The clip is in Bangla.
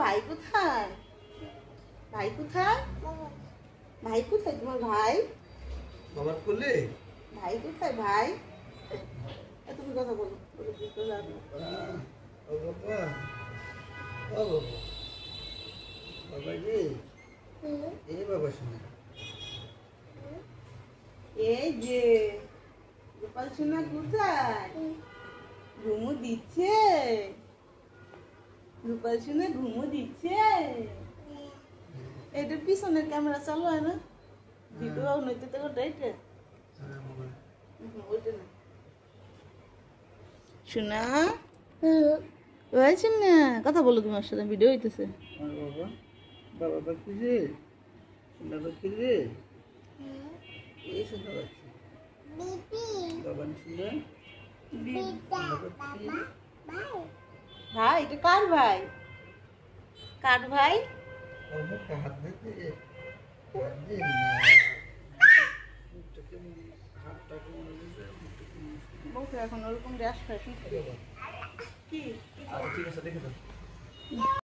ভাই কোথায়? ভাই কোথায়? ভাই কোথায় তোমার ভাই? বাবার কোলে? ভাই কোথায় ভাই? তুমি কথা বলো। ও বাবা, ও বাবা, বাবা রে, এই বাবা শোনা। এই যে গোপাল সোনা কোথায়? ঘুমো দিচ্ছে? গোপাল সোনা ঘুমো দিচ্ছে? এটা পিছনের ক্যামেরা চালু হয় না? ভিডিও নইতে তো ওইটা ওইটা না সোনা। ওই সোনা কথা বলো তোমার সাথে, ভিডিও হইতেছে। বাবা, বাবা পাখি রে, সোনা পাখি রে, এই সোনা পাখি, বাবা সোনা, ভাই এটা কার ভাই? কার ভাই? হাত দিতে বলছে এখন ওরকম র্যাশ ফ্যাশন কি ঠিক আছে দেখে দাও।